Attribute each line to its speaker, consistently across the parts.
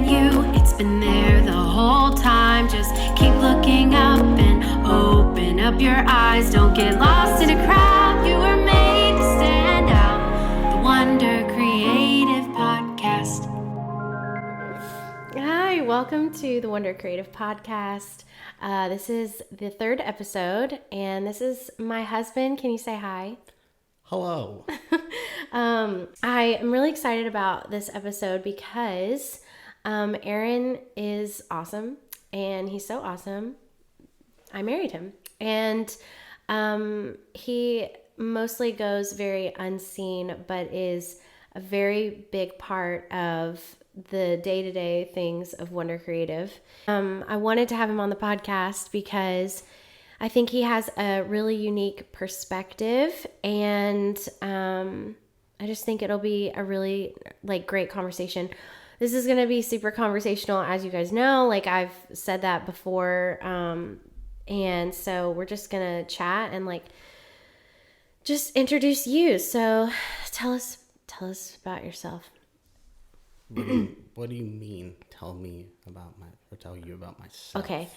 Speaker 1: you. It's been there the whole time. Just keep looking up and open up your eyes. Don't get lost in a crowd. You were made to stand out. The Wonder Creative Podcast.
Speaker 2: Hi, welcome to the Wonder Creative Podcast. This is the third episode, and this is my husband. Can you say hi?
Speaker 3: Hello.
Speaker 2: I am really excited about this episode because Aaron is awesome, and he's so awesome. I married him, and he mostly goes very unseen, but is a very big part of the day-to-day things of Wonder Creative. I wanted to have him on the podcast because I think he has a really unique perspective, and I just think it'll be a really great conversation. This is going to be super conversational, as you guys know. I've said that before, and so we're just going to chat and just introduce you. So tell us about yourself.
Speaker 3: What do you mean? Tell you about myself.
Speaker 2: Okay.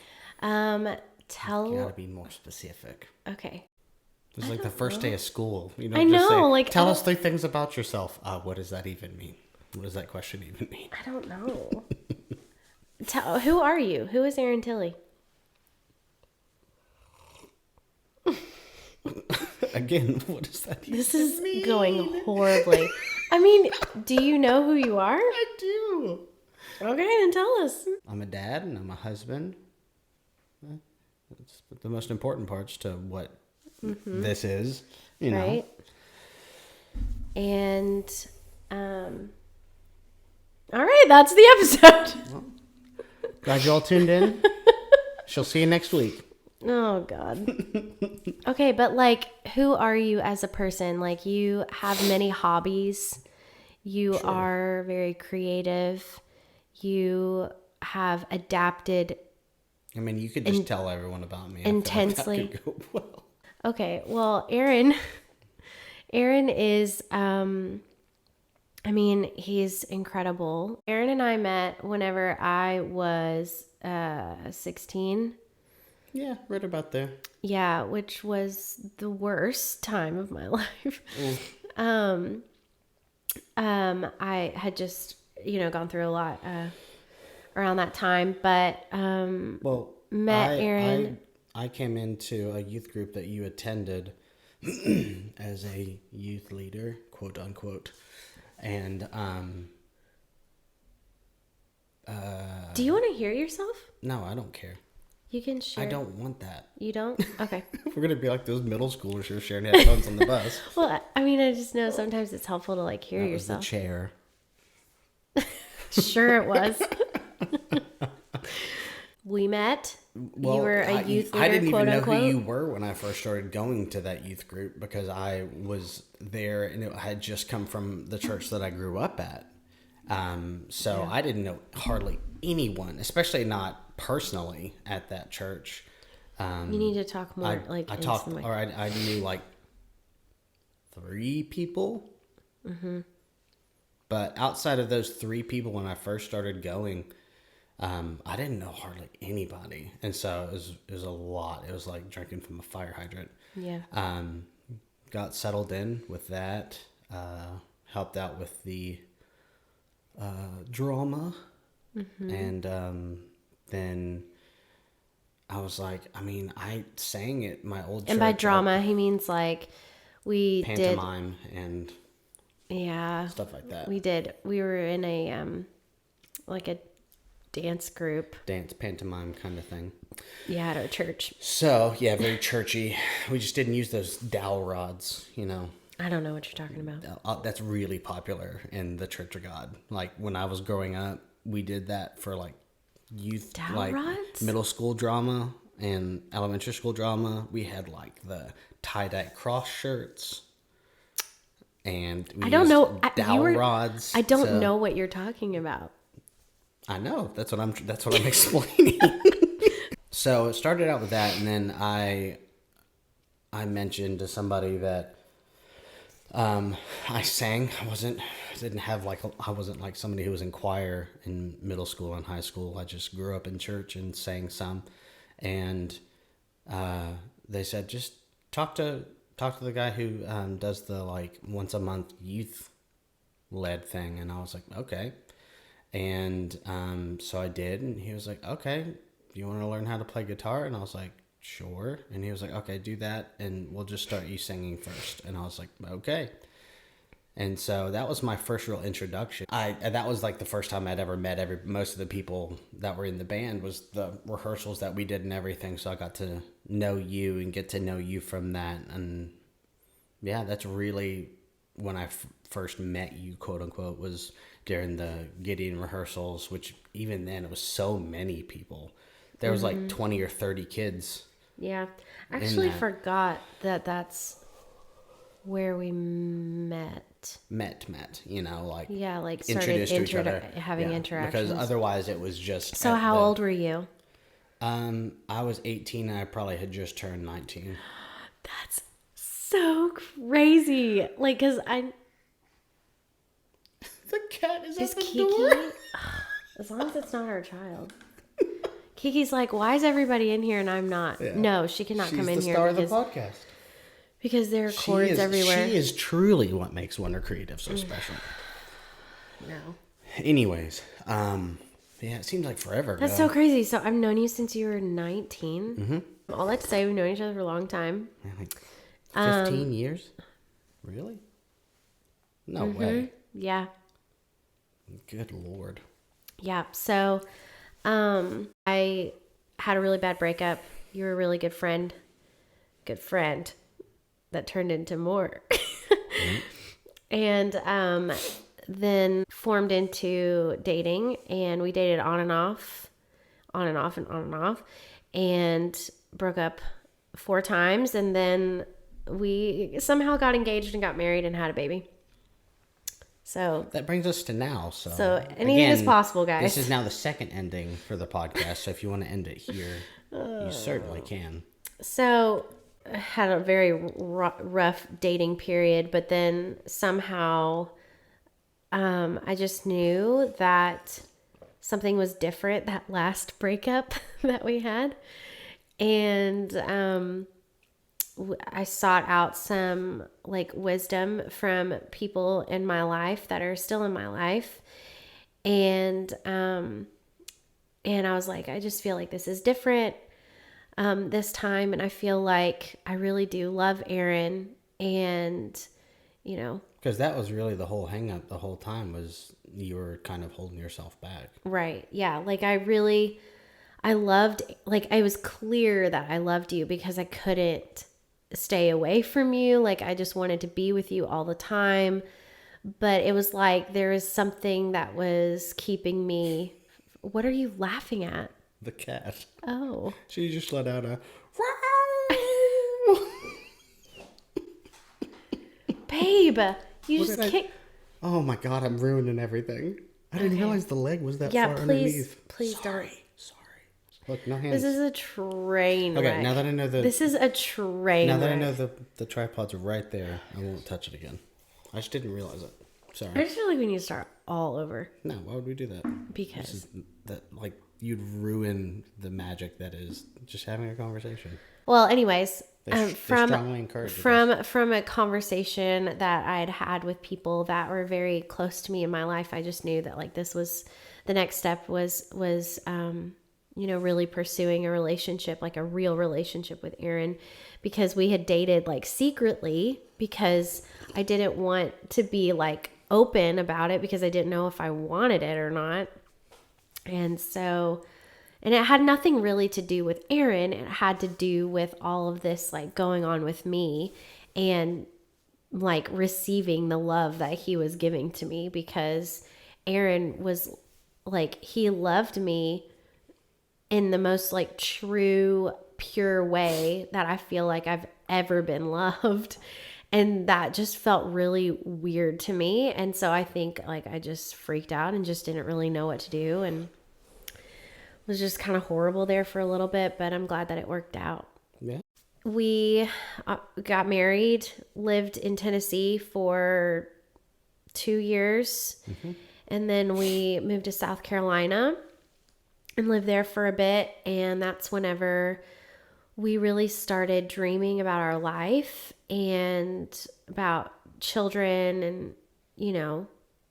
Speaker 3: You gotta be more specific.
Speaker 2: Okay.
Speaker 3: It's like the first day of school. You know,
Speaker 2: I
Speaker 3: just
Speaker 2: know.
Speaker 3: say, tell us 3 things about yourself. What does that even mean? What does that question even mean?
Speaker 2: I don't know. Who are you? Who is Aaron Tilley?
Speaker 3: Again, what does that even mean?
Speaker 2: This is going horribly. I mean, do you know who you are?
Speaker 3: I do.
Speaker 2: Okay, then tell us.
Speaker 3: I'm a dad and I'm a husband. That's the most important parts to what this is, you know.
Speaker 2: Right. And, all right, that's the episode.
Speaker 3: Well, glad you all tuned in. She'll see you next week.
Speaker 2: Oh, God. Okay, but who are you as a person? You have many hobbies. You
Speaker 3: Sure.
Speaker 2: are very creative. You have adapted.
Speaker 3: I mean, you could just tell everyone about me.
Speaker 2: Intensely.
Speaker 3: I feel like that could go well.
Speaker 2: Okay, well, Aaron is, he's incredible. Aaron and I met whenever I was 16.
Speaker 3: Yeah, right about there.
Speaker 2: Yeah, which was the worst time of my life. I had just, gone through a lot around that time, but met Aaron.
Speaker 3: I came into a youth group that you attended as a youth leader, quote unquote, and
Speaker 2: do you want to hear yourself?
Speaker 3: no, I don't care.
Speaker 2: You can share.
Speaker 3: I don't want that.
Speaker 2: You don't? Okay.
Speaker 3: We're gonna be like those middle schoolers who are sharing headphones on the bus.
Speaker 2: Well, I just know sometimes it's helpful to hear
Speaker 3: That was the
Speaker 2: yourself.
Speaker 3: chair.
Speaker 2: Sure it was. We met.
Speaker 3: Well,
Speaker 2: you were a youth leader,
Speaker 3: I didn't
Speaker 2: quote
Speaker 3: even know
Speaker 2: unquote.
Speaker 3: who you were when I first started going to that youth group because I was there and it had just come from the church that I grew up at. So I didn't know hardly anyone, especially not personally at that church.
Speaker 2: You need to talk more
Speaker 3: I knew 3 people. Mm-hmm. But outside of those 3 people, when I first started going, I didn't know hardly anybody, and so it was a lot. It was like drinking from a fire hydrant.
Speaker 2: Yeah.
Speaker 3: Got settled in with that. Helped out with the drama, and then I was like, I sang at my old church.
Speaker 2: And by drama, he means we
Speaker 3: pantomime and
Speaker 2: yeah,
Speaker 3: stuff like that.
Speaker 2: We did. We were in a a dance group.
Speaker 3: Dance, pantomime kind of thing.
Speaker 2: Yeah, at our church.
Speaker 3: So, yeah, very churchy. We just didn't use those dowel rods,
Speaker 2: I don't know what you're talking about.
Speaker 3: That's really popular in the Church of God. When I was growing up, we did that for youth,
Speaker 2: Dowel rods?
Speaker 3: middle school drama and elementary school drama. We had the tie-dye cross shirts. And we
Speaker 2: I don't know.
Speaker 3: dowel rods.
Speaker 2: I don't know what you're talking about.
Speaker 3: I know. That's what I'm explaining. So it started out with that, and then I mentioned to somebody that I sang. I wasn't didn't have I wasn't like somebody who was in choir in middle school and high school. I just grew up in church and sang some, and they said just talk to the guy who does the once a month youth led thing, and I was like, okay, and so I did, and he was like, okay, do you want to learn how to play guitar? And I was like, sure. And he was like, okay, do that, and we'll just start you singing first. And I was like, okay. And so that was my first real introduction. That was like the first time I'd ever met most of the people that were in the band, was the rehearsals that we did and everything. So I got to know you and get to know you from that. And yeah, that's really when I first met you, quote unquote, was during the Gideon rehearsals, which even then it was so many people. There was like 20 or 30 kids.
Speaker 2: Yeah. I actually forgot that that's where we met.
Speaker 3: Met,
Speaker 2: yeah, like
Speaker 3: introduced
Speaker 2: started
Speaker 3: to each other.
Speaker 2: having interactions.
Speaker 3: Because otherwise it was just.
Speaker 2: So how old were you?
Speaker 3: I was 18 and I probably had just turned 19.
Speaker 2: That's so crazy. Like, cause
Speaker 3: the cat is at the
Speaker 2: Kiki,
Speaker 3: door.
Speaker 2: as long as it's not our child. Kiki's like, why is everybody in here and I'm not? Yeah. No, she cannot come in here.
Speaker 3: She's the star of the podcast.
Speaker 2: Because there are cords everywhere.
Speaker 3: She is truly what makes Wonder Creative so special.
Speaker 2: No.
Speaker 3: Anyways, yeah, it seems like forever ago.
Speaker 2: That's so crazy. So I've known you since you were 19.
Speaker 3: Mm-hmm.
Speaker 2: All that to say, we've known each other for a long time.
Speaker 3: Yeah, like 15 years? Really? No way.
Speaker 2: Yeah.
Speaker 3: Good Lord.
Speaker 2: Yeah. So I had a really bad breakup. You were a really good friend. Good friend. That turned into more. And then formed into dating, and we dated on and off, and broke up 4 times, and then we somehow got engaged and got married and had a baby. So
Speaker 3: that brings us to now.
Speaker 2: So anything is possible, guys.
Speaker 3: This is now the second ending for the podcast. So if you want to end it here, you certainly can.
Speaker 2: So I had a very rough dating period, but then somehow I just knew that something was different that last breakup that we had. And I sought out some wisdom from people in my life that are still in my life. And I was like, I just feel like this is different this time. And I feel like I really do love Aaron, and,
Speaker 3: because that was really the whole hang up the whole time, was you were kind of holding yourself back.
Speaker 2: Right. Yeah. I loved, it was clear that I loved you because I couldn't stay away from you. I just wanted to be with you all the time. But it was like there was something that was keeping me. What are you laughing at?
Speaker 3: The cat.
Speaker 2: Oh.
Speaker 3: She just let out a...
Speaker 2: Babe, you just kicked...
Speaker 3: Oh my God, I'm ruining everything. I didn't realize the leg was that far underneath.
Speaker 2: Please don't.
Speaker 3: Sorry. Look, no hands.
Speaker 2: This is a train wreck.
Speaker 3: Okay, now that I know
Speaker 2: This is a train
Speaker 3: Now that
Speaker 2: wreck.
Speaker 3: I know the tripod's right there, I won't touch it again. I just didn't realize it. Sorry.
Speaker 2: I just feel like we need to start all over.
Speaker 3: No, why would we do that?
Speaker 2: Because...
Speaker 3: you'd ruin the magic that is just having a conversation.
Speaker 2: Well, anyways,
Speaker 3: from
Speaker 2: a conversation that I'd had with people that were very close to me in my life, I just knew that this was the next step was really pursuing a relationship, a real relationship with Aaron, because we had dated secretly, because I didn't want to be open about it because I didn't know if I wanted it or not. And so, and it had nothing really to do with Aaron. It had to do with all of this going on with me, and receiving the love that he was giving to me, because Aaron was he loved me in the most true, pure way that I feel like I've ever been loved. And that just felt really weird to me. And so I think I just freaked out and just didn't really know what to do, and was just kind of horrible there for a little bit, but I'm glad that it worked out.
Speaker 3: Yeah.
Speaker 2: We got married, lived in Tennessee for 2 years. And then we moved to South Carolina and lived there for a bit. And that's whenever we really started dreaming about our life and about children and,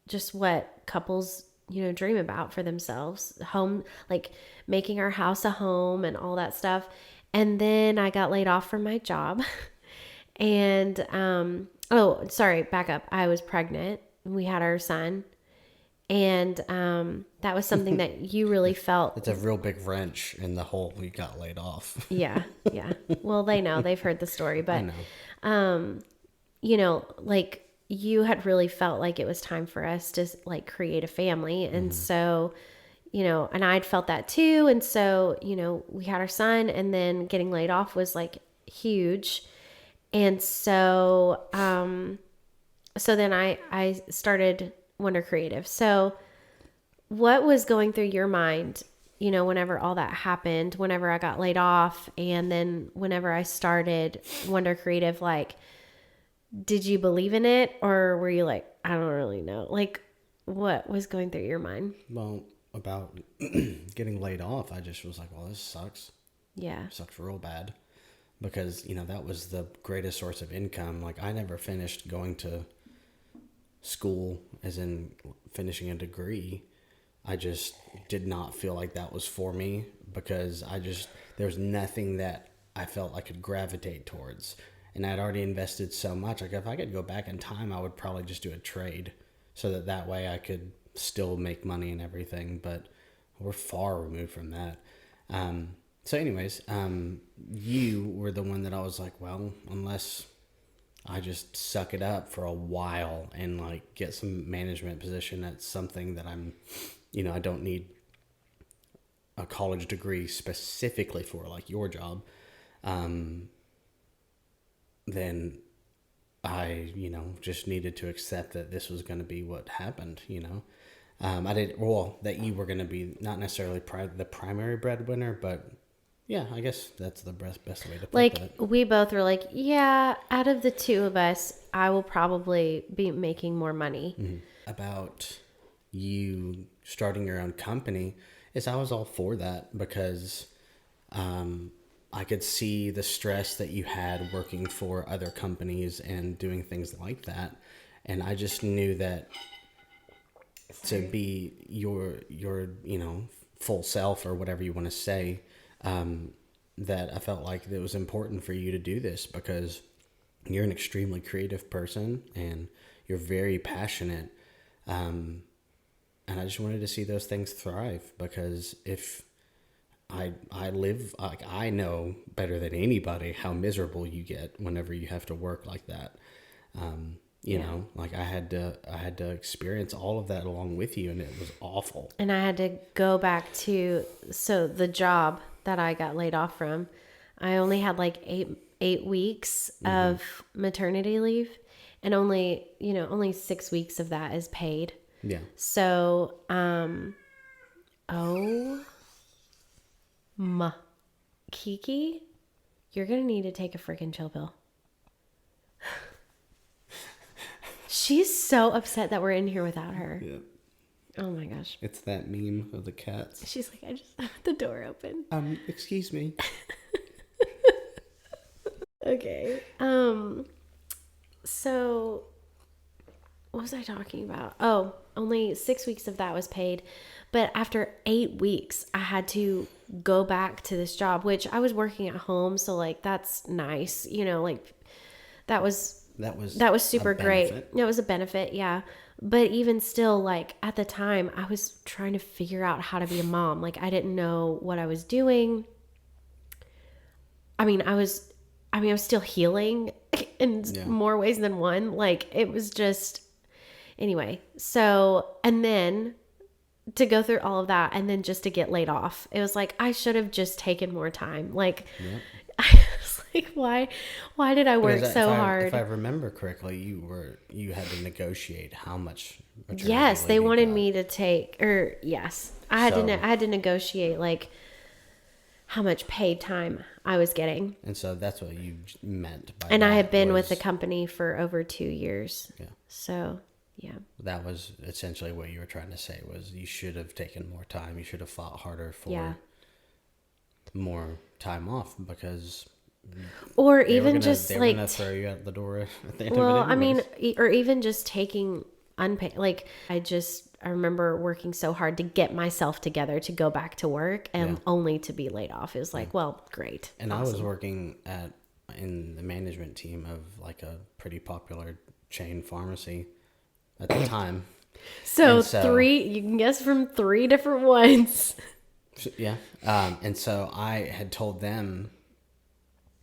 Speaker 2: just what couples, dream about for themselves. Home, like making our house a home and all that stuff. And then I got laid off from my job. And, back up. I was pregnant. We had our son. And that was something that you really felt.
Speaker 3: It's a real big wrench in the whole we got laid off.
Speaker 2: Yeah. Well, they know. They've heard the story. But,
Speaker 3: I know.
Speaker 2: like you had really felt like it was time for us to like create a family. And so, and I'd felt that too. And so, we had our son, and then getting laid off was like huge. And so, then I started Wonder Creative. So what was going through your mind, whenever all that happened, whenever I got laid off, and then whenever I started Wonder Creative, like, did you believe in it, or were you like, I don't really know? Like, what was going through your mind?
Speaker 3: Well, about getting laid off, I just was like, well, this sucks.
Speaker 2: Yeah.
Speaker 3: It sucks real bad, because, that was the greatest source of income. Like, I never finished going to school, as in finishing a degree. I just did not feel like that was for me, because there's nothing that I felt I could gravitate towards. And I'd already invested so much. Like, if I could go back in time, I would probably just do a trade so that way I could still make money and everything. But we're far removed from that. So anyways, you were the one that I was like, well, unless I just suck it up for a while and like get some management position at something that I'm, I don't need a college degree specifically for, like your job, then I, just needed to accept that this was going to be what happened, that you were going to be not necessarily the primary breadwinner, but yeah, I guess that's the best way to put that.
Speaker 2: We both were like, yeah, out of the two of us, I will probably be making more money.
Speaker 3: Mm-hmm. About you starting your own company is I was all for that, because I could see the stress that you had working for other companies and doing things like that. And I just knew that to be your full self, or whatever you want to say, that I felt like it was important for you to do this, because you're an extremely creative person and you're very passionate. And I just wanted to see those things thrive, because if I live, like, I know better than anybody how miserable you get whenever you have to work like that. Like I had to experience all of that along with you, and it was awful.
Speaker 2: And I had to go back to, the job that I got laid off from, I only had like eight weeks of maternity leave, and only 6 weeks of that is paid.
Speaker 3: Yeah.
Speaker 2: So, Kiki, you're going to need to take a freaking chill pill. She's so upset that we're in here without her.
Speaker 3: Yeah.
Speaker 2: Oh my gosh.
Speaker 3: It's that meme of the cats.
Speaker 2: She's like, I just left the door open.
Speaker 3: Excuse me.
Speaker 2: Okay. So what was I talking about? Oh, only 6 weeks of that was paid. But after 8 weeks, I had to go back to this job, which I was working at home. So like, that's nice. Like that was super great. It was a benefit. Yeah. But even still, like at the time I was trying to figure out how to be a mom. Like I didn't know what I was doing. I was still healing in more ways than one. Like it was just, anyway. So, and then to go through all of that and then just to get laid off, it was like, I should have just taken more time. Like, yep. I was like, why did I work so hard?
Speaker 3: If I remember correctly, you had to negotiate how much.
Speaker 2: Yes, they wanted me to take, I had to negotiate like how much paid time I was getting.
Speaker 3: And so that's what you meant by
Speaker 2: and I had been with the company for over 2 years.
Speaker 3: Yeah.
Speaker 2: So, Yeah.
Speaker 3: That was essentially what you were trying to say, was you should have taken more time. You should have fought harder for more time off, because
Speaker 2: or even just
Speaker 3: they were
Speaker 2: like
Speaker 3: gonna throw you out the door at the end
Speaker 2: well,
Speaker 3: of it
Speaker 2: I mean,
Speaker 3: anyways.
Speaker 2: or even just taking unpaid. Like I remember working so hard to get myself together to go back to work, and only to be laid off. It was like, well, great.
Speaker 3: And
Speaker 2: awesome.
Speaker 3: I was working in the management team of like a pretty popular chain pharmacy at the time.
Speaker 2: So three, you can guess from 3 different ones.
Speaker 3: Yeah. And so I had told them,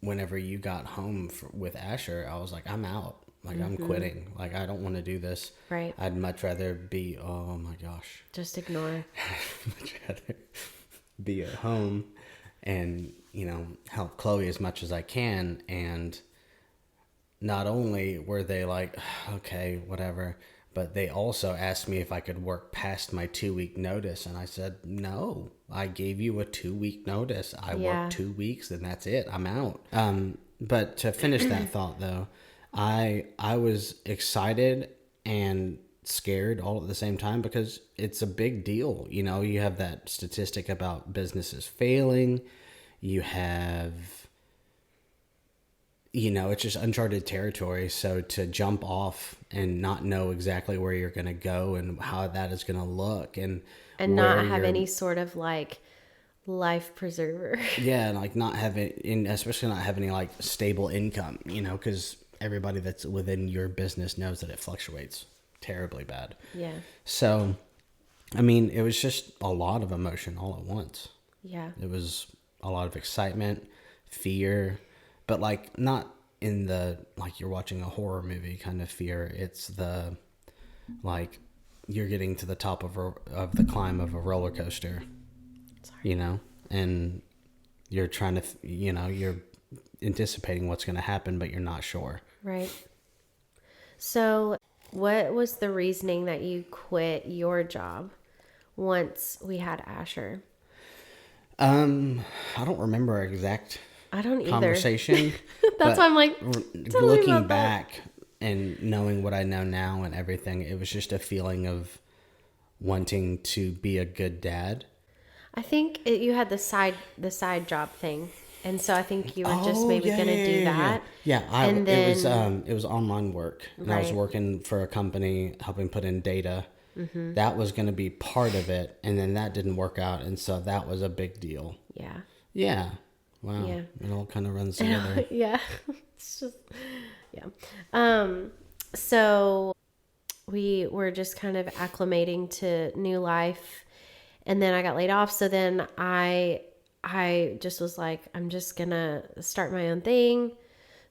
Speaker 3: whenever you got home with Asher, I was like, I'm out. Like, I'm quitting. Like, I don't want to do this.
Speaker 2: Right.
Speaker 3: I'd much rather be, oh my gosh.
Speaker 2: Just ignore.
Speaker 3: Much rather be at home and, help Chloe as much as I can. And not only were they like, okay, whatever, but they also asked me if I could work past my 2-week notice. And I said, no, I gave you a 2-week notice. I work 2 weeks and that's it. I'm out. But to finish that thought though, I was excited and scared all at the same time, because it's a big deal. You have that statistic about businesses failing. You have, it's just uncharted territory. So to jump off and not know exactly where you're going to go and how that is going to look, and
Speaker 2: not have any sort of like life preserver.
Speaker 3: Yeah, and like not having, especially not having any like stable income, because everybody that's within your business knows that it fluctuates terribly bad.
Speaker 2: Yeah.
Speaker 3: So, I mean, it was just a lot of emotion all at once.
Speaker 2: Yeah.
Speaker 3: It was a lot of excitement, fear, but like not in the like you're watching a horror movie kind of fear. It's the like you're getting to the top of the climb of a roller coaster. Sorry. And you're trying to you're anticipating what's going to happen, but you're not sure.
Speaker 2: Right. So, what was the reasoning that you quit your job once we had Asher?
Speaker 3: I don't remember our exact
Speaker 2: I don't either.
Speaker 3: Conversation.
Speaker 2: That's why I'm like,
Speaker 3: looking back and knowing what I know now and everything, it was just a feeling of wanting to be a good dad.
Speaker 2: I think you had the side job thing, and so I think you were just maybe going to do that.
Speaker 3: Yeah, it was online work, and I was working for a company helping put in data. Mm-hmm. That was going to be part of it, and then that didn't work out, and so that was a big deal.
Speaker 2: Yeah.
Speaker 3: Yeah. Wow.
Speaker 2: Yeah.
Speaker 3: It all kind of runs together.
Speaker 2: Yeah. It's just, yeah. So we were just kind of acclimating to new life, and then I got laid off. So then I just was like, I'm just going to start my own thing.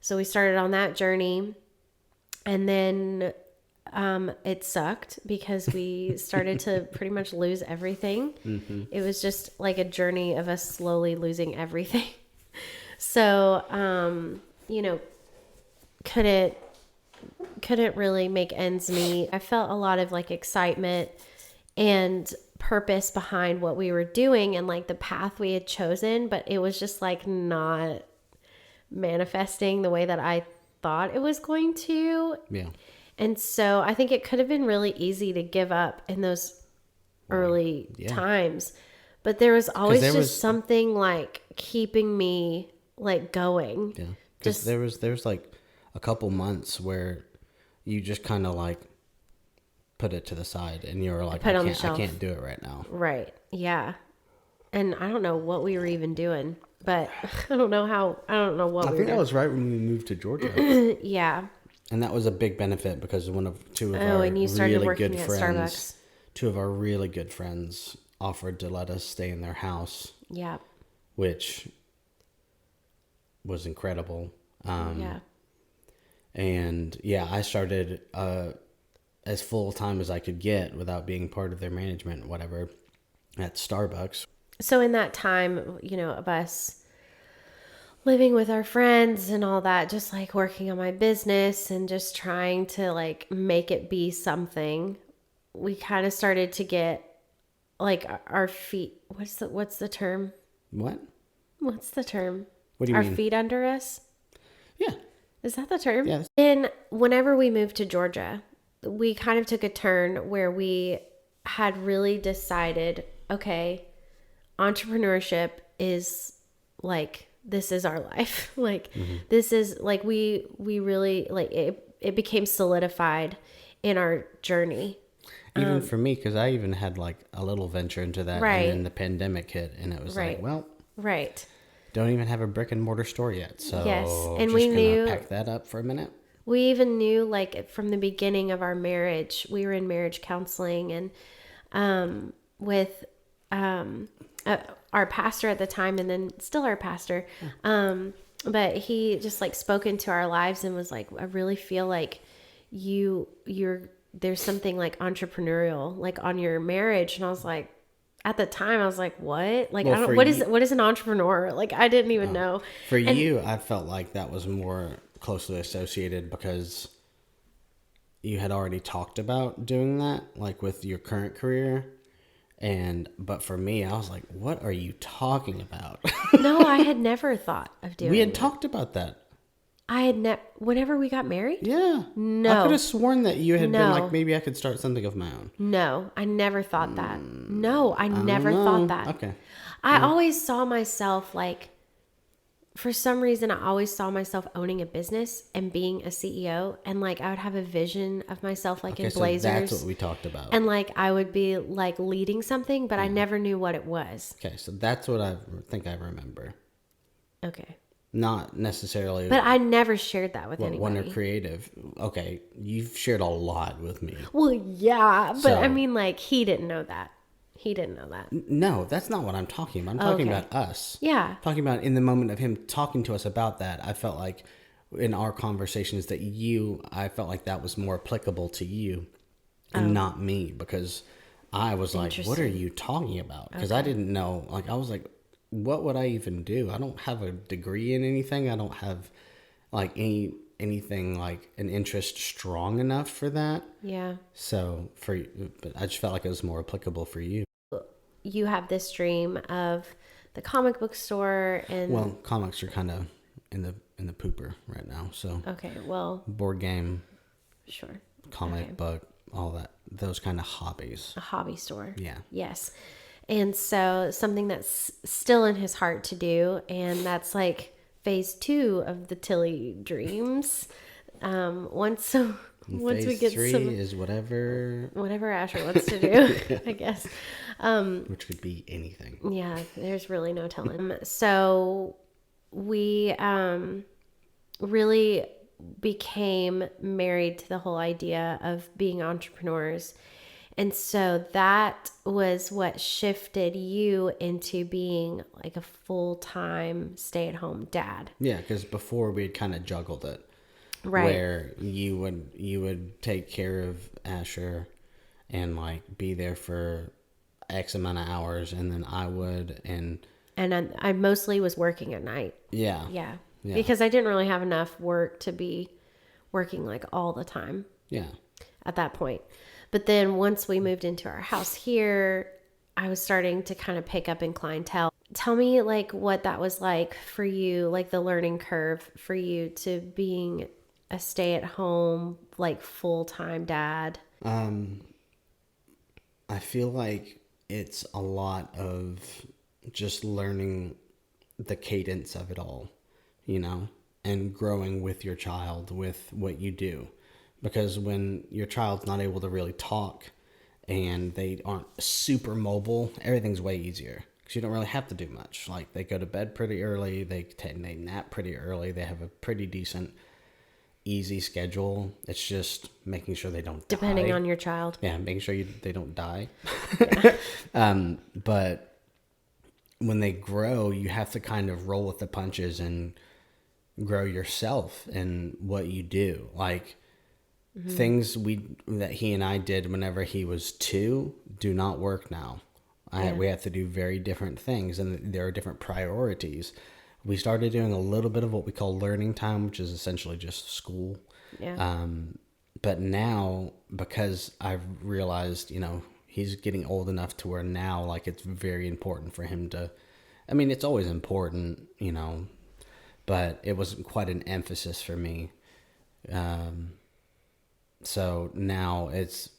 Speaker 2: So we started on that journey, and then it sucked because we started to pretty much lose everything. Mm-hmm. It was just like a journey of us slowly losing everything. So, couldn't really make ends meet. I felt a lot of like excitement and purpose behind what we were doing and like the path we had chosen, but it was just like not manifesting the way that I thought it was going to.
Speaker 3: Yeah.
Speaker 2: And so I think it could have been really easy to give up in those early times, but there was always something like keeping me like going.
Speaker 3: Yeah. Because there's like a couple months where you just kind of like put it to the side and you were like, I can't do it right now.
Speaker 2: Right. Yeah. And I don't know what we were even doing, but I don't know what we were doing.
Speaker 3: I think that was right when we moved to Georgia.
Speaker 2: Yeah.
Speaker 3: And that was a big benefit because two of our really good friends, two of our really good friends offered to let us stay in their house.
Speaker 2: Yeah.
Speaker 3: Which was incredible.
Speaker 2: Yeah.
Speaker 3: And I started as full time as I could get without being part of their management, whatever, at Starbucks.
Speaker 2: So in that time, of us living with our friends and all that, just like working on my business and just trying to like make it be something, we kind of started to get like our feet. What's the term?
Speaker 3: What?
Speaker 2: What's the term?
Speaker 3: What do you mean?
Speaker 2: Our feet under us?
Speaker 3: Yeah.
Speaker 2: Is that the term?
Speaker 3: Yeah.
Speaker 2: And whenever we moved to Georgia, we kind of took a turn where we had really decided, okay, entrepreneurship is like, this is our life. Like, this is like, we really like it became solidified in our journey.
Speaker 3: Even for me, because I even had like a little venture into that,
Speaker 2: Right.
Speaker 3: and then the pandemic hit, and it was
Speaker 2: Right.
Speaker 3: like, well,
Speaker 2: Right.
Speaker 3: don't even have a brick and mortar store yet, so
Speaker 2: Yes, and
Speaker 3: just
Speaker 2: we
Speaker 3: gonna
Speaker 2: knew-
Speaker 3: pack that up for a minute.
Speaker 2: We even knew, like, from the beginning of our marriage, we were in marriage counseling, and with our pastor at the time, and then still our pastor. But he just like spoke into our lives and was like, I really feel like there's something like entrepreneurial, like on your marriage. And I was like, at the time, I was like, what? Like,
Speaker 3: Well,
Speaker 2: I don't,
Speaker 3: for
Speaker 2: what is an entrepreneur? Like, I didn't even know.
Speaker 3: For you, I felt like that was more closely associated because you had already talked about doing that, like with your current career. But for me, I was like, what are you talking about?
Speaker 2: No, I had never thought of doing
Speaker 3: We had
Speaker 2: that.
Speaker 3: talked about that.
Speaker 2: I had whenever we got married?
Speaker 3: Yeah.
Speaker 2: No.
Speaker 3: I could have sworn that you had been
Speaker 2: No.
Speaker 3: like, maybe I could start something of my own.
Speaker 2: No, I never thought that. No, I never
Speaker 3: No.
Speaker 2: thought that.
Speaker 3: Okay.
Speaker 2: I always saw myself like, for some reason, I always saw myself owning a business and being a CEO. And like, I would have a vision of myself like in
Speaker 3: Okay, so
Speaker 2: blazers.
Speaker 3: that's what we talked about.
Speaker 2: And like, I would be like leading something, but I never knew what it was.
Speaker 3: Okay, so that's what I think I remember.
Speaker 2: Okay.
Speaker 3: Not necessarily
Speaker 2: But I never shared that with
Speaker 3: when
Speaker 2: anybody.
Speaker 3: they're creative. Okay, you've shared a lot with me.
Speaker 2: Well, yeah, but
Speaker 3: So-
Speaker 2: I mean, like, he didn't know that. He didn't know that.
Speaker 3: No, that's not what I'm talking about. I'm talking
Speaker 2: Okay.
Speaker 3: about us.
Speaker 2: Yeah.
Speaker 3: Talking about in the moment of him talking to us about that, I felt like in our conversations that I felt like that was more applicable to you and not me, because I was like, what are you talking about? Because I didn't know. Like, I was like, what would I even do? I don't have a degree in anything. I don't have like anything like an interest strong enough for that.
Speaker 2: Yeah.
Speaker 3: So but I just felt like it was more applicable for you.
Speaker 2: You have this dream of the comic book store and
Speaker 3: Well, comics are kind of in the pooper right now. So
Speaker 2: okay, well,
Speaker 3: board game,
Speaker 2: sure.
Speaker 3: comic
Speaker 2: Okay.
Speaker 3: book, all that, those kind of hobbies.
Speaker 2: A hobby store.
Speaker 3: Yeah.
Speaker 2: Yes. And so something that's still in his heart to do, and that's like phase 2 of the Tilly dreams. Once we
Speaker 3: Phase
Speaker 2: get
Speaker 3: 3
Speaker 2: some
Speaker 3: is whatever,
Speaker 2: Asher wants to do, I guess.
Speaker 3: which could be anything.
Speaker 2: Yeah, there's really no telling. So we really became married to the whole idea of being entrepreneurs. And so that was what shifted you into being like a full-time stay-at-home dad.
Speaker 3: Yeah, because before we had kind of juggled it.
Speaker 2: Right.
Speaker 3: Where you would take care of Asher and like be there for X amount of hours, and then I would, and
Speaker 2: I mostly was working at night.
Speaker 3: yeah.
Speaker 2: Yeah.
Speaker 3: Yeah.
Speaker 2: Because I didn't really have enough work to be working like all the time
Speaker 3: Yeah.
Speaker 2: at that point. But then once we moved into our house here, I was starting to kind of pick up in clientele. Tell me like what that was like for you, like the learning curve for you to being a stay-at-home, like full-time dad.
Speaker 3: I feel like it's a lot of just learning the cadence of it all, and growing with your child with what you do. Because when your child's not able to really talk and they aren't super mobile, everything's way easier because you don't really have to do much. Like, they go to bed pretty early, they nap pretty early, they have a pretty decent, easy schedule. It's just making sure they don't
Speaker 2: Depending
Speaker 3: die.
Speaker 2: on your child.
Speaker 3: Yeah, making sure they don't die. But when they grow, you have to kind of roll with the punches and grow yourself in what you do. Like, things that he and I did whenever he was 2 do not work now. We have to do very different things, and there are different priorities. We started doing a little bit of what we call learning time, which is essentially just school.
Speaker 2: Yeah.
Speaker 3: But now, because I've realized, he's getting old enough to where now, like, it's very important for him to, I mean, it's always important, but it wasn't quite an emphasis for me. So now it's,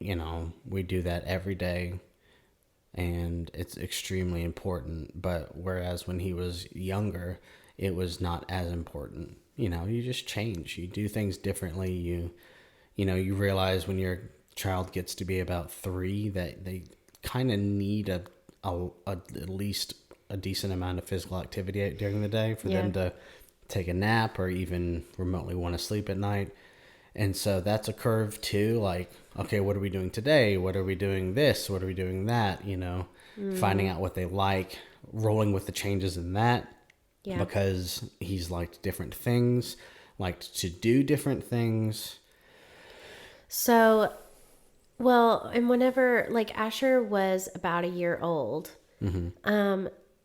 Speaker 3: we do that every day, and it's extremely important. But whereas when he was younger, it was not as important. You just change. You do things differently. You realize when your child gets to be about 3 that they kind of need at least a decent amount of physical activity during the day for them to take a nap or even remotely want to sleep at night. And so that's a curve too. Like, okay, what are we doing today? What are we doing this? What are we doing that? Finding out what they like, rolling with the changes in that. Yeah. Because he's liked different things, liked to do different things.
Speaker 2: So, well, and whenever, like, Asher was about a year old,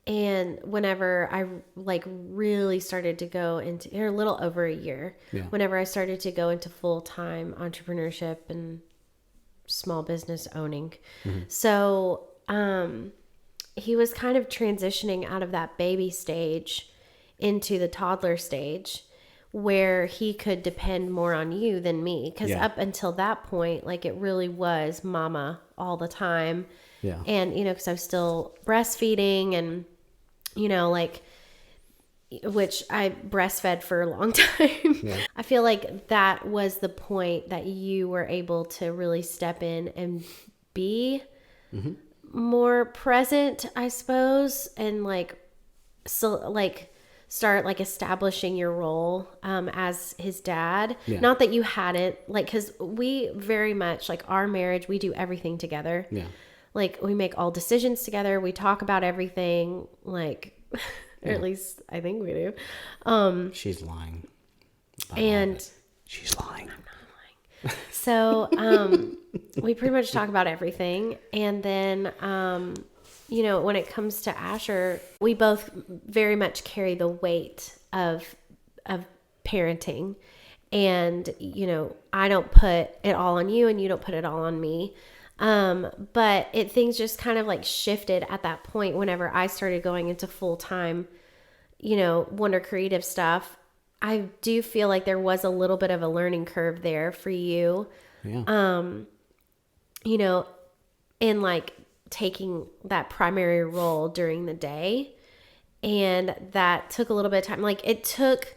Speaker 2: and whenever I, like, really started to go into, or a little over a year, whenever I started to go into full-time entrepreneurship and small business owning. So, he was kind of transitioning out of that baby stage into the toddler stage, where he could depend more on you than me. Because up until that point, like, it really was mama all the time. Yeah. And, because I was still breastfeeding and, like, which I breastfed for a long time. Yeah. I feel like that was the point that you were able to really step in and be more present, I suppose. And start like establishing your role as his dad. Yeah. Not that you hadn't, like, because we very much, like, our marriage, we do everything together. Yeah. Like, we make all decisions together. We talk about everything, like, or at least I think we do.
Speaker 3: She's lying.
Speaker 2: And
Speaker 3: she's lying.
Speaker 2: I'm not lying. So we pretty much talk about everything. And then when it comes to Asher, we both very much carry the weight of parenting. And, I don't put it all on you and you don't put it all on me. But things just kind of like shifted at that point whenever I started going into full-time, Wonder Creative stuff. I do feel like there was a little bit of a learning curve there for you. Yeah. In like taking that primary role during the day. And that took a little bit of time. Like, it took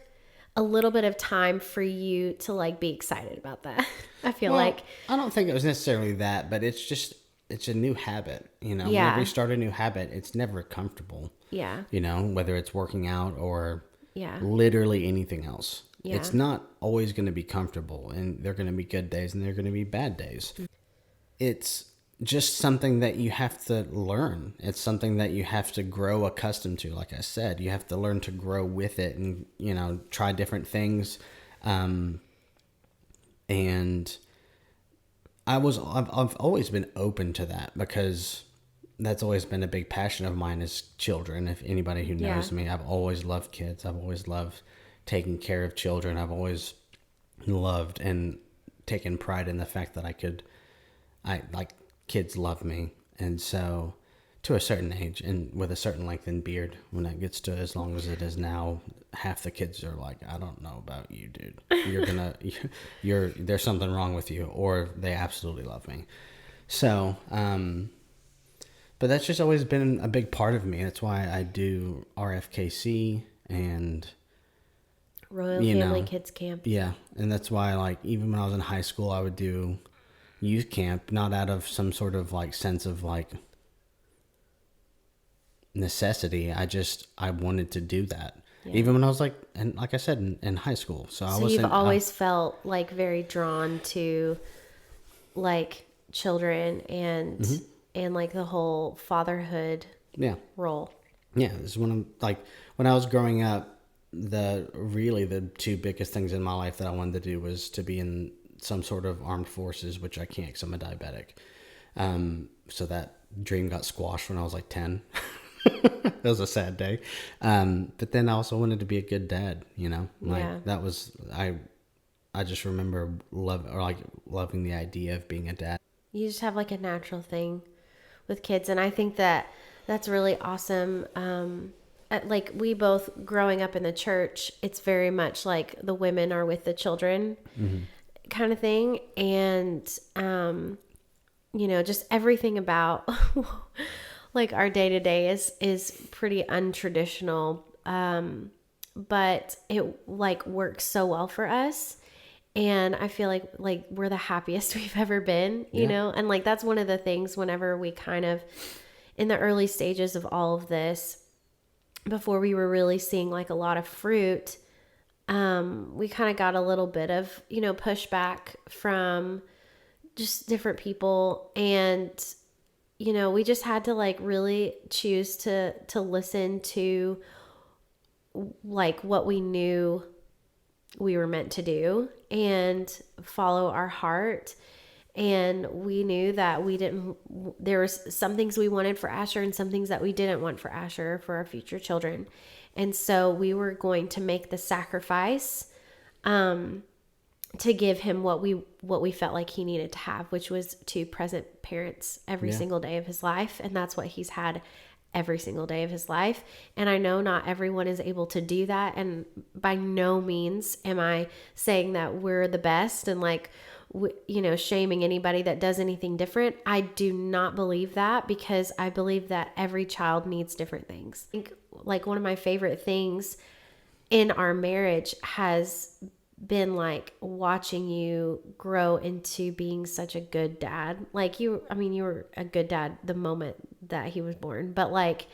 Speaker 2: a little bit of time for you to, like, be excited about that. I feel like.
Speaker 3: I don't think it was necessarily that, but it's a new habit, Whenever you start a new habit, it's never comfortable. Yeah. Whether it's working out or literally anything else. Yeah. It's not always going to be comfortable, and there are going to be good days and there are going to be bad days. Mm-hmm. It's just something that you have to learn. It's something that you have to grow accustomed to. Like I said, you have to learn to grow with it and, try different things. And I've always been open to that because that's always been a big passion of mine is children. If anybody who knows me, I've always loved kids. I've always loved taking care of children. I've always loved and taken pride in the fact that kids love me. And so to a certain age and with a certain length in beard, when it gets to as long as it is now, half the kids are like, I don't know about you, dude. There's something wrong with you, or they absolutely love me. So, but that's just always been a big part of me. That's why I do RFKC and
Speaker 2: Royal Family Kids Camp.
Speaker 3: Yeah. And that's why, like, even when I was in high school, I would do youth camp, not out of some sort of like sense of like necessity. I wanted to do that. Yeah. Even when I was like I said, in high school. So
Speaker 2: you've always felt like very drawn to like children and like the whole fatherhood role.
Speaker 3: Yeah. This is when I was growing up, the two biggest things in my life that I wanted to do was to be in some sort of armed forces, which I can't because I'm a diabetic. So that dream got squashed when I was like 10. It was a sad day. But then I also wanted to be a good dad, that was, I just remember loving the idea of being a dad.
Speaker 2: You just have like a natural thing with kids. And I think that that's really awesome. Like we both growing up in the church, it's very much like the women are with the children. Mm-hmm. kind of thing. And, just everything about like our day to day is pretty untraditional. But it like works so well for us. And I feel like we're the happiest we've ever been, you know? And like, that's one of the things whenever we kind of, in the early stages of all of this, before we were really seeing like a lot of fruit, we kind of got a little bit of, pushback from just different people. And, we just had to like really choose to listen to like what we knew we were meant to do and follow our heart. And we knew that there was some things we wanted for Asher and some things that we didn't want for Asher, for our future children. And so we were going to make the sacrifice, to give him what we felt like he needed to have, which was two present parents every single day of his life. And that's what he's had every single day of his life. And I know not everyone is able to do that. And by no means am I saying that we're the best and like, shaming anybody that does anything different. I do not believe that, because I believe that every child needs different things. I think like one of my favorite things in our marriage has been like watching you grow into being such a good dad. Like you were a good dad the moment that he was born, but like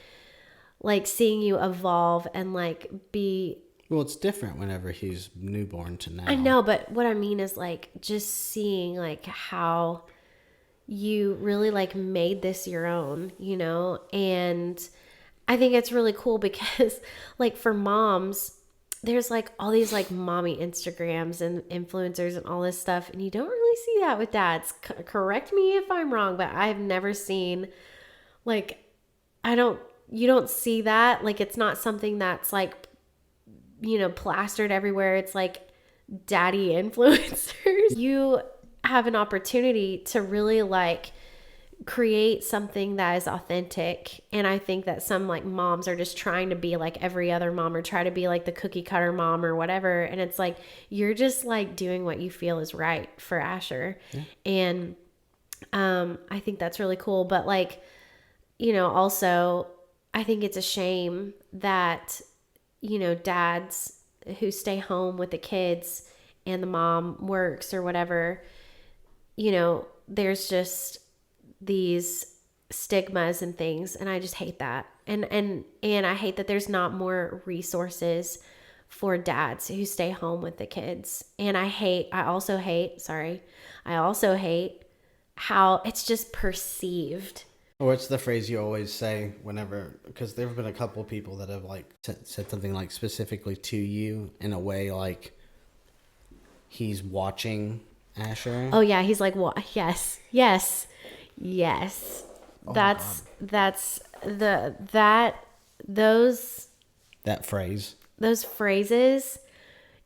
Speaker 2: seeing you evolve and like be.
Speaker 3: Well, it's different whenever he's newborn to now.
Speaker 2: I know, but what I mean is like just seeing like how you really like made this your own, and I think it's really cool because like for moms, there's like all these like mommy Instagrams and influencers and all this stuff. And you don't really see that with dads. Correct me if I'm wrong, but I've never seen like, you don't see that. Like, it's not something that's like, plastered everywhere. It's like daddy influencers. You have an opportunity to really like create something that is authentic. And I think that some like moms are just trying to be like every other mom or try to be like the cookie cutter mom or whatever. And it's like, you're just like doing what you feel is right for Asher. Yeah. And I think that's really cool. But like, also I think it's a shame that, dads who stay home with the kids and the mom works or whatever, there's just these stigmas and things. And I just hate that. And I hate that there's not more resources for dads who stay home with the kids. And I also hate how it's just perceived.
Speaker 3: Or it's the phrase you always say whenever, because there have been a couple of people that have like said something like specifically to you in a way like he's watching Asher.
Speaker 2: Oh yeah, he's like, what? Yes.
Speaker 3: Oh,
Speaker 2: those phrases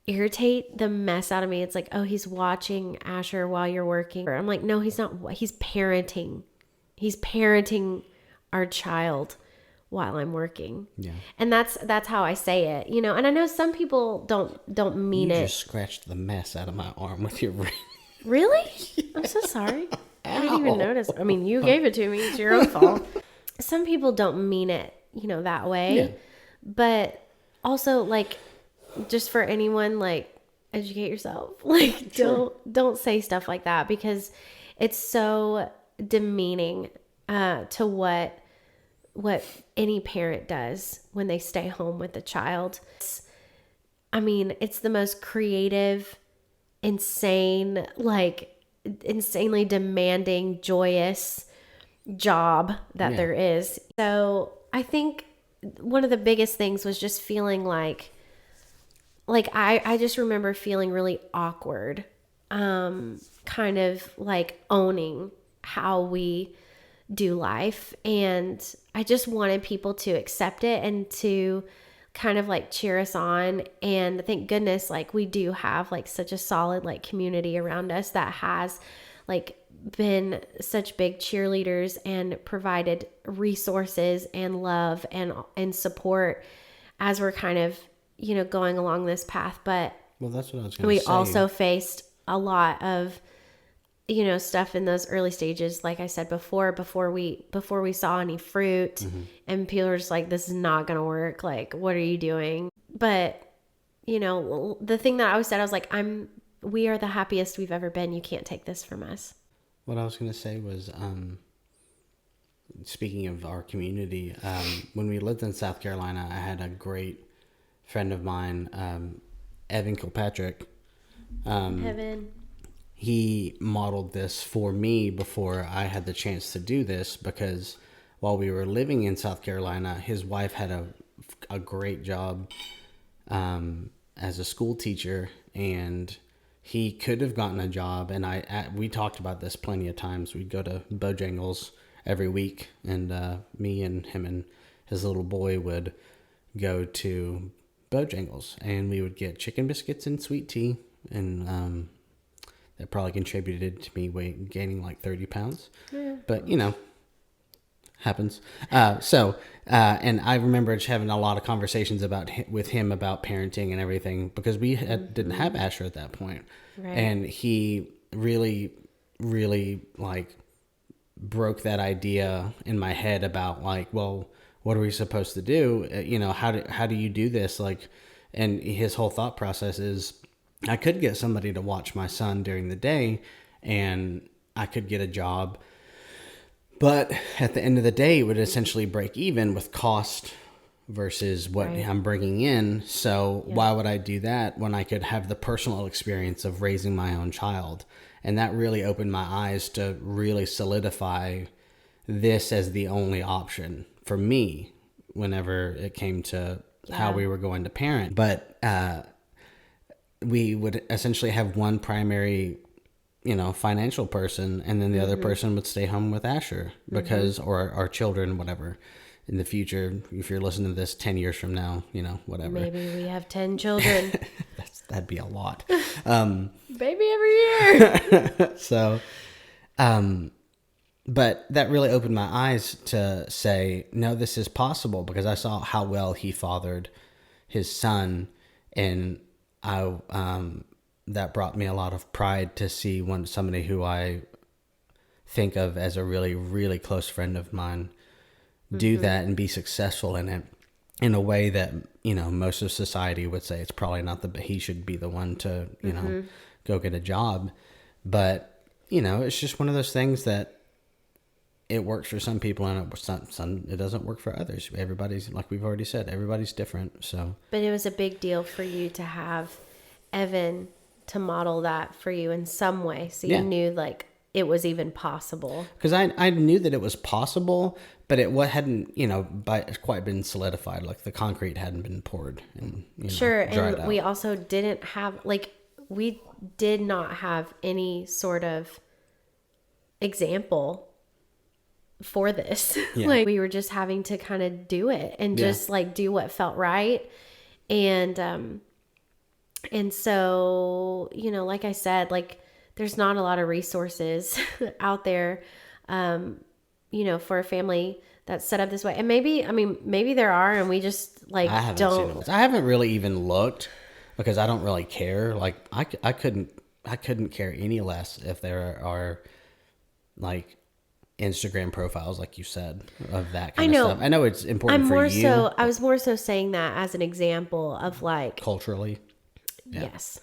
Speaker 2: irritate the mess out of me. It's like, oh, he's watching Asher while you're working. I'm like, no, he's not. He's parenting. He's parenting our child while I'm working. Yeah. And that's how I say it, And I know some people don't mean it.
Speaker 3: You just scratched the mess out of my arm with your ring.
Speaker 2: Really? I'm so sorry. I didn't even notice. I mean, you gave it to me. It's your own fault. Some people don't mean it, that way. Yeah. But also, like, just for anyone, like, educate yourself. Like, sure. Don't say stuff like that, because it's so demeaning to what any parent does when they stay home with a child. It's the most creative, insanely demanding, joyous job that there is. So I think one of the biggest things was just feeling like I just remember feeling really awkward, kind of like owning how we do life. And I just wanted people to accept it and to kind of like cheer us on. And thank goodness, like we do have like such a solid like community around us that has like been such big cheerleaders and provided resources and love and support as we're kind of, going along this path. But
Speaker 3: well, that's what I was going to say.
Speaker 2: We also faced a lot of, you know, stuff in those early stages, like I said before we saw any fruit, and people are just like, this is not going to work. Like, what are you doing? But, you know, the thing that I always said, I was like, we are the happiest we've ever been. You can't take this from us.
Speaker 3: What I was going to say was, speaking of our community, when we lived in South Carolina, I had a great friend of mine, Evan Kilpatrick.
Speaker 2: Evan.
Speaker 3: He modeled this for me before I had the chance to do this, because while we were living in South Carolina, his wife had a great job as a school teacher, and he could have gotten a job. And we talked about this plenty of times. We'd go to Bojangles every week, and me and him and his little boy would go to Bojangles, and we would get chicken biscuits and sweet tea, and that probably contributed to me gaining like 30 pounds. Yeah. But, you know, happens. And I remember just having a lot of conversations with him about parenting and everything, because we didn't have Asher at that point. Right. And he really, really like broke that idea in my head about like, well, what are we supposed to do? You know, how do you do this? Like, and his whole thought process is, I could get somebody to watch my son during the day, and I could get a job, but at the end of the day, it would essentially break even with cost versus what I'm bringing in. So why would I do that when I could have the personal experience of raising my own child? And that really opened my eyes to really solidify this as the only option for me whenever it came to how we were going to parent. But we would essentially have one primary, you know, financial person, and then the other person would stay home with Asher because, or our children, whatever. In the future, if you're listening to this 10 years from now, you know, whatever.
Speaker 2: Maybe we have 10 children.
Speaker 3: That'd be a lot.
Speaker 2: Baby every year.
Speaker 3: So, but that really opened my eyes to say, no, this is possible, because I saw how well he fathered his son, and that brought me a lot of pride to see somebody who I think of as a really, really close friend of mine do that and be successful in it in a way that, you know, most of society would say it's probably not he should be the one to, you know, go get a job. But, you know, it's just one of those things that it works for some people, and it doesn't work for others. Everybody's, like we've already said, everybody's different. So, but
Speaker 2: it was a big deal for you to have Evan to model that for you in some way, so you knew like it was even possible. Because
Speaker 3: I knew that it was possible, but it hadn't, you know, quite been solidified. Like the concrete hadn't been poured and dried
Speaker 2: and
Speaker 3: out.
Speaker 2: We also didn't have we did not have any sort of example for this. Yeah. Like we were just having to kind of do it and just like do what felt right. And so, you know, like I said, like there's not a lot of resources out there, you know, for a family that's set up this way. And maybe there are, and we just like I
Speaker 3: haven't really even looked, because I don't really care. Like I couldn't care any less if there are like Instagram profiles, like you said, of that kind of stuff. I know it's important for you.
Speaker 2: I was more so saying that as an example of like
Speaker 3: culturally. Yeah.
Speaker 2: Yes.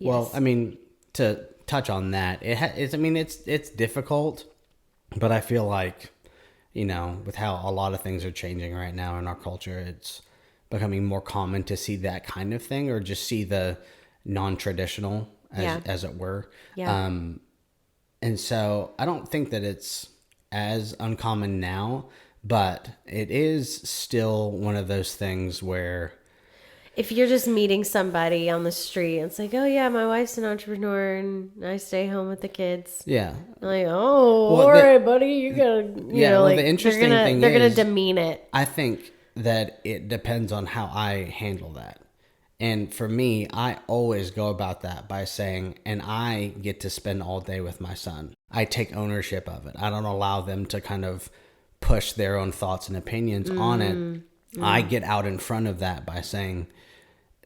Speaker 3: Well, I mean, to touch on that, it's difficult, but I feel like, you know, with how a lot of things are changing right now in our culture, it's becoming more common to see that kind of thing, or just see the non-traditional, as it were. Yeah. And so I don't think that it's as uncommon now, but it is still one of those things where
Speaker 2: if you're just meeting somebody on the street, it's like, oh yeah, my wife's an entrepreneur and I stay home with the kids. Yeah. Like, all right, buddy, you gotta, you know, like the interesting thing they're gonna demean it.
Speaker 3: I think that it depends on how I handle that. And for me, I always go about that by saying, and I get to spend all day with my son. I take ownership of it. I don't allow them to kind of push their own thoughts and opinions on it. I get out in front of that by saying,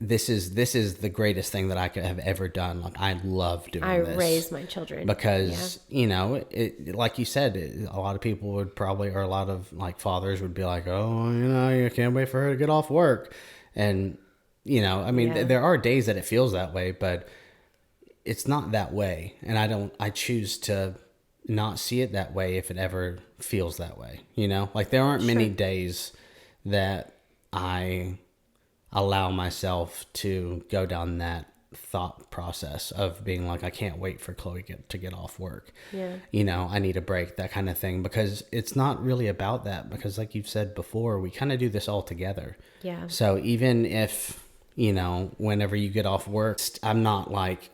Speaker 3: this is the greatest thing that I could have ever done. Like, I love doing
Speaker 2: I
Speaker 3: this.
Speaker 2: raise my children.
Speaker 3: Because, you know, like you said, a lot of people would probably, or a lot of like fathers would be like, oh, you know, you can't wait for her to get off work. And, you know, I mean, there are days that it feels that way, but it's not that way. And I choose to not see it that way if it ever feels that way. You know, like there aren't many days that I allow myself to go down that thought process of being like, I can't wait for Chloe to get off work.
Speaker 2: Yeah.
Speaker 3: You know, I need a break, that kind of thing, because it's not really about that, because like you've said before, we kind of do this all together.
Speaker 2: Yeah.
Speaker 3: So even if, you know, whenever you get off work, I'm not like,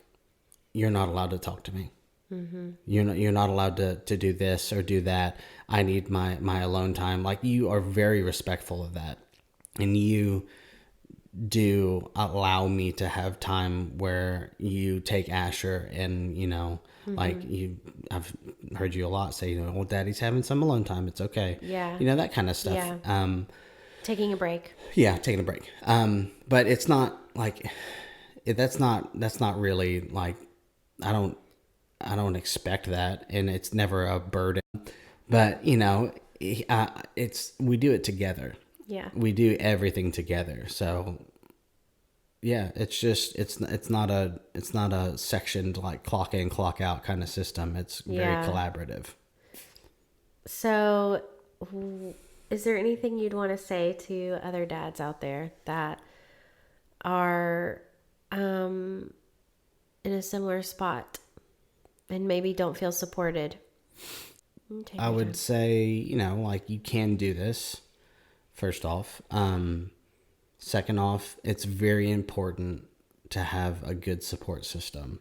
Speaker 3: you're not allowed to talk to me. Mm-hmm. You're not allowed to do this or do that. I need my alone time. Like, you are very respectful of that. And you do allow me to have time where you take Asher and, you know, like I've heard you a lot say, you know, well, Daddy's having some alone time. It's okay.
Speaker 2: Yeah.
Speaker 3: You know, that kind of stuff.
Speaker 2: Yeah. Taking a break.
Speaker 3: Yeah, taking a break. But it's not like, that's not really like, I don't expect that, and it's never a burden. But, you know, we do it together.
Speaker 2: Yeah.
Speaker 3: We do everything together. So yeah, it's just, it's not a sectioned like clock in, clock out kind of system. It's very collaborative.
Speaker 2: So is there anything you'd want to say to other dads out there that are in a similar spot and maybe don't feel supported?
Speaker 3: I would say, you know, like, you can do this, first off. Second off, it's very important to have a good support system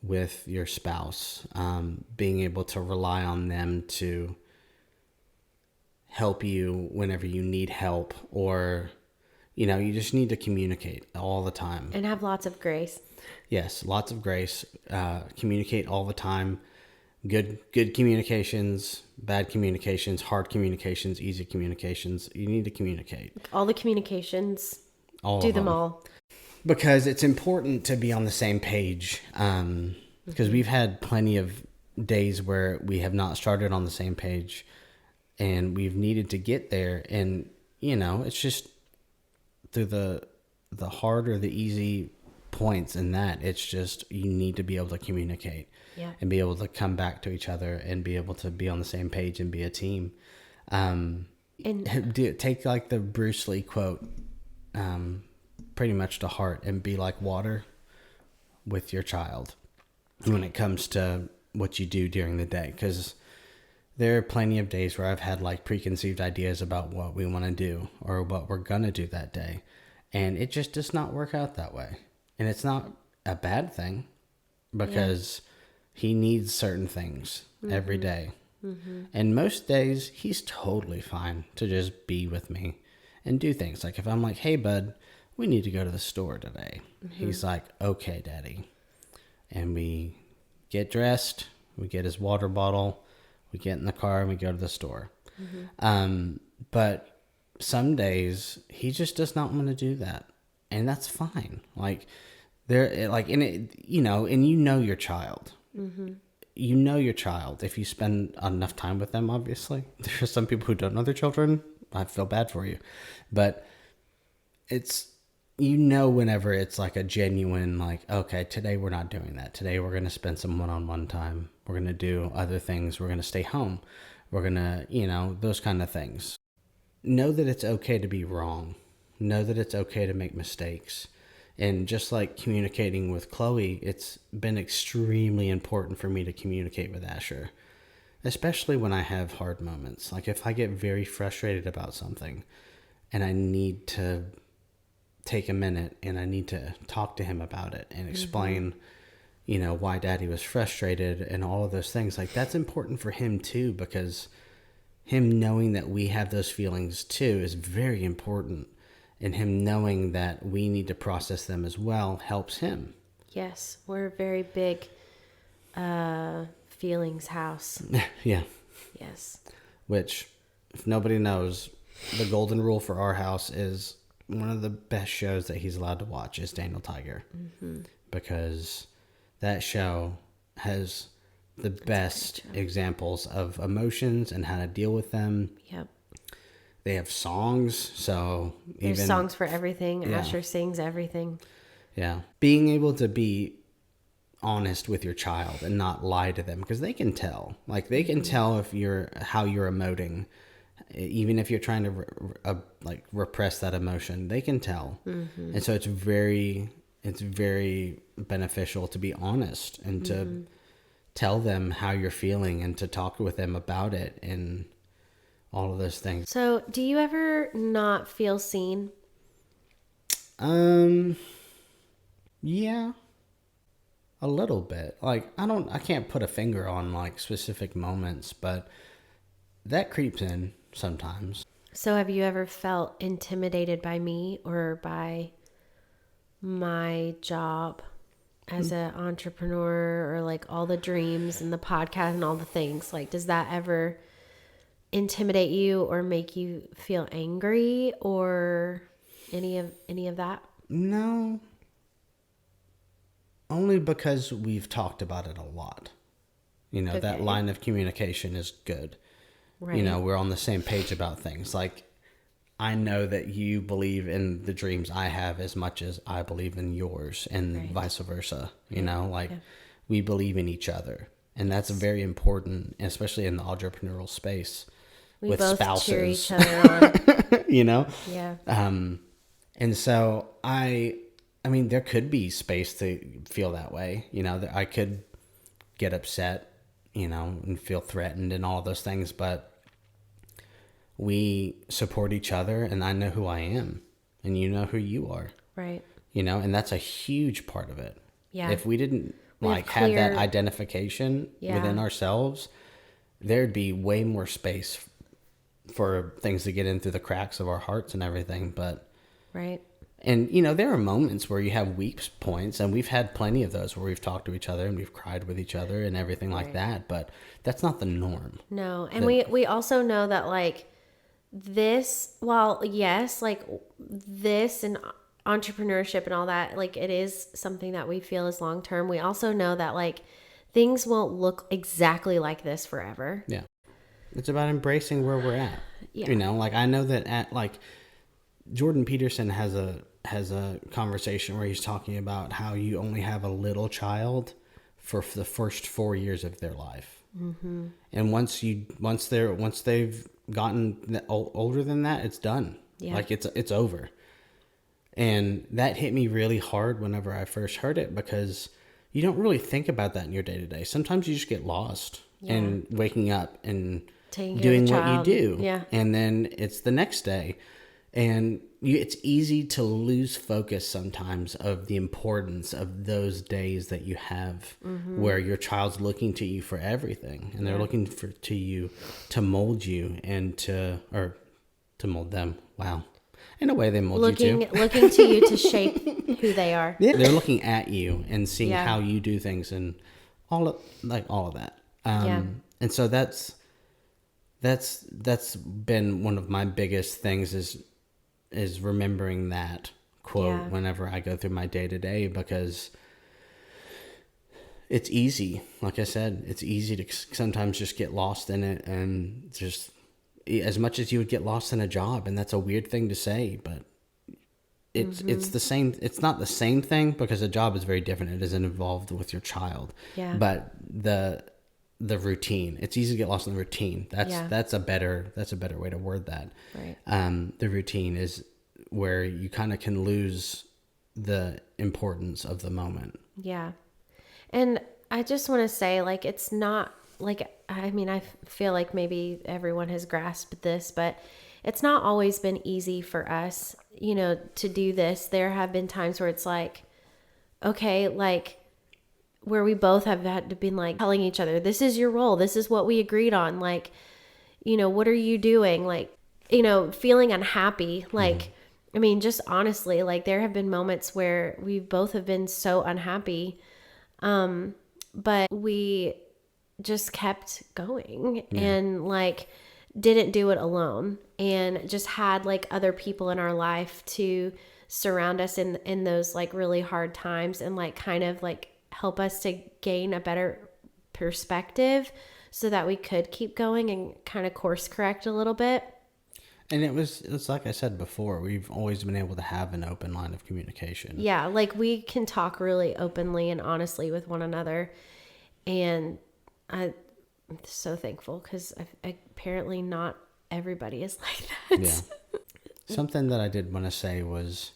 Speaker 3: with your spouse. Being able to rely on them to help you whenever you need help, or, you know, you just need to communicate all the time.
Speaker 2: And have lots of grace.
Speaker 3: Yes, lots of grace. Communicate all the time. Good communications, bad communications, hard communications, easy communications. You need to communicate.
Speaker 2: All the communications.
Speaker 3: Do
Speaker 2: them all.
Speaker 3: Because it's important to be on the same page. Because we've had plenty of days where we have not started on the same page, and we've needed to get there. And, you know, it's just through the hard or the easy points in that, it's just, you need to be able to communicate.
Speaker 2: Yeah.
Speaker 3: And be able to come back to each other and be able to be on the same page and be a team. And take like the Bruce Lee quote pretty much to heart, and be like water with your child when it comes to what you do during the day. Because there are plenty of days where I've had like preconceived ideas about what we want to do or what we're going to do that day. And it just does not work out that way. And it's not a bad thing, because he needs certain things every day. And most days he's totally fine to just be with me and do things. Like, if I'm like, hey bud, we need to go to the store today. He's like, okay, Daddy. And we get dressed, we get his water bottle, we get in the car, and we go to the store. But some days he just does not want to do that. And that's fine. Like, you know your child. You know your child if you spend enough time with them. Obviously, there are some people who don't know their children. I feel bad for you, but it's, you know, whenever it's like a genuine, like, okay, today we're not doing that. Today we're going to spend some one-on-one time. We're going to do other things. We're going to stay home. We're going to, you know, those kind of things. Know that it's okay to be wrong. Know that it's okay to make mistakes. And just like communicating with Chloe, it's been extremely important for me to communicate with Asher, especially when I have hard moments. Like, if I get very frustrated about something and I need to take a minute and I need to talk to him about it and explain, you know, why Daddy was frustrated and all of those things, like, that's important for him too, because him knowing that we have those feelings too is very important. And him knowing that we need to process them as well helps him.
Speaker 2: Yes, we're a very big feelings house.
Speaker 3: Yeah.
Speaker 2: Yes.
Speaker 3: Which, if nobody knows, the golden rule for our house is one of the best shows that he's allowed to watch is Daniel Tiger, because that show has the best examples of emotions and how to deal with them.
Speaker 2: Yep.
Speaker 3: They have songs, so
Speaker 2: There's songs for everything.
Speaker 3: Yeah.
Speaker 2: Asher sings everything.
Speaker 3: Yeah. Being able to be honest with your child and not lie to them, because they can tell. Like, they can tell if how you're emoting, even if you're trying to repress that emotion. They can tell. And so it's very beneficial to be honest and to tell them how you're feeling and to talk with them about it and all of those things.
Speaker 2: So, do you ever not feel seen?
Speaker 3: Yeah. A little bit. Like, I can't put a finger on like specific moments, but that creeps in sometimes.
Speaker 2: So, have you ever felt intimidated by me or by my job as an entrepreneur, or like all the dreams and the podcast and all the things? Like, does that ever intimidate you or make you feel angry or any of that?
Speaker 3: No. Only because we've talked about it a lot. That line of communication is good.
Speaker 2: Right.
Speaker 3: We're on the same page about things. Like, I know that you believe in the dreams I have as much as I believe in yours, and vice versa. We believe in each other. And that's very important, especially in the entrepreneurial space.
Speaker 2: We
Speaker 3: with
Speaker 2: both
Speaker 3: spouses.
Speaker 2: cheer each other on. Yeah.
Speaker 3: And so I mean, there could be space to feel that way. That I could get upset, and feel threatened and all of those things, but we support each other, and I know who I am and you know who you are.
Speaker 2: Right.
Speaker 3: And that's a huge part of it.
Speaker 2: Yeah.
Speaker 3: If we didn't have that identification within ourselves, there'd be way more space for things to get in through the cracks of our hearts and everything. But
Speaker 2: right.
Speaker 3: And there are moments where you have weak points, and we've had plenty of those where we've talked to each other and we've cried with each other and everything like that, but that's not the norm.
Speaker 2: No. And we also know that like this, while yes, like this and entrepreneurship and all that, like it is something that we feel is long term. We also know that like things won't look exactly like this forever.
Speaker 3: Yeah. It's about embracing where we're at.
Speaker 2: Yeah.
Speaker 3: Like I know that Jordan Peterson has a conversation where he's talking about how you only have a little child for the first 4 years of their life. Mm-hmm. And once they've gotten older than that, it's done. Yeah. Like it's over. And that hit me really hard whenever I first heard it, because you don't really think about that in your day to day. Sometimes you just get lost in waking up and doing what you do.
Speaker 2: Yeah.
Speaker 3: And then it's the next day. And it's easy to lose focus sometimes of the importance of those days that you have where your child's looking to you for everything. And they're looking to you to mold you and to mold them. Wow. In a way, they mold you too. Looking to you to shape who they are. Yeah. They're looking at you and seeing how you do things and all of that. And so that's been one of my biggest things is remembering that quote whenever I go through my day to day, because it's easy. Like I said, it's easy to sometimes just get lost in it, and just as much as you would get lost in a job. And that's a weird thing to say, but it's the same. It's not the same thing, because a job is very different. It isn't involved with your child. Yeah. But the routine, it's easy to get lost in the routine. That's a better way to word that. Right. The routine is where you kind of can lose the importance of the moment. Yeah. And I just want to say, like, it's not like, I mean, I feel like maybe everyone has grasped this, but it's not always been easy for us, to do this. There have been times where it's like, okay, like, where we both have had to be like telling each other, this is your role. This is what we agreed on. Like, what are you doing? Like, feeling unhappy. Like, I mean, just honestly, like there have been moments where we both have been so unhappy. But we just kept going and like
Speaker 2: didn't do it alone and just had like other people in our life to surround us in those like really hard times and like kind of like help us to gain a better perspective so that we could keep going and kind of course correct a little bit.
Speaker 3: And it's like I said before, we've always been able to have an open line of communication.
Speaker 2: Yeah, like we can talk really openly and honestly with one another. And I'm so thankful because apparently not everybody is like that.
Speaker 3: Yeah. Something that I did want to say was,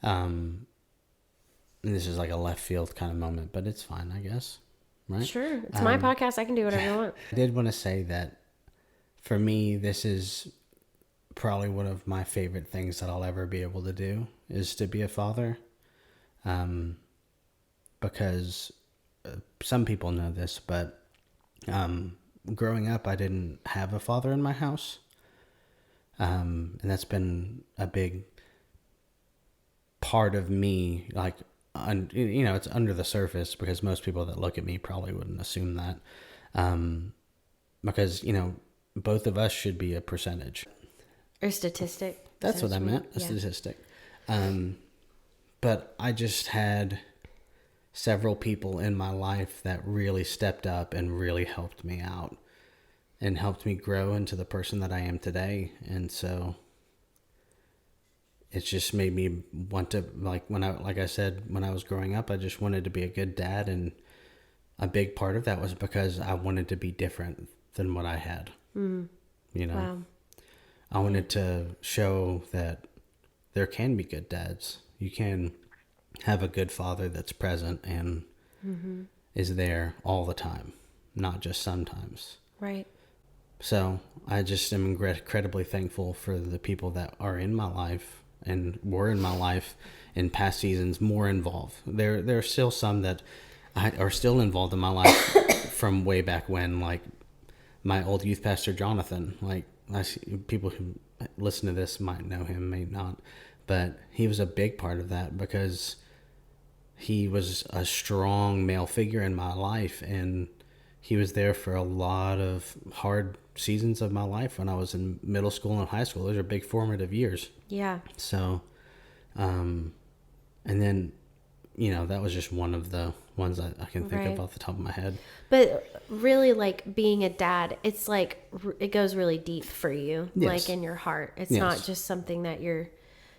Speaker 3: and this is like a left field kind of moment, but it's fine, I guess. Right?
Speaker 2: Sure. It's my podcast. I can do whatever I want.
Speaker 3: I did want to say that for me, this is probably one of my favorite things that I'll ever be able to do is to be a father. Because some people know this, but growing up, I didn't have a father in my house. And that's been a big part of me, like, it's under the surface because most people that look at me probably wouldn't assume that. Because, both of us should be a percentage.
Speaker 2: Or statistic.
Speaker 3: That's what I meant, a statistic. But I just had several people in my life that really stepped up and really helped me out and helped me grow into the person that I am today. And so it's just made me want to, like I said, when I was growing up, I just wanted to be a good dad. And a big part of that was because I wanted to be different than what I had. Wow. I wanted to show that there can be good dads. You can have a good father that's present and is there all the time, not just sometimes.
Speaker 2: Right.
Speaker 3: So I just am incredibly thankful for the people that are in my life and were in my life in past seasons more involved. There are still some that are still involved in my life from way back when, like my old youth pastor, Jonathan. Like, I see people who listen to this might know him, may not, but he was a big part of that because he was a strong male figure in my life, and he was there for a lot of hard seasons of my life when I was in middle school and high school. Those are big formative years. Yeah. So, and then, that was just one of the ones I can think of off the top of my head.
Speaker 2: But really, like, being a dad, it's like, it goes really deep for you, like in your heart. It's not just something that you're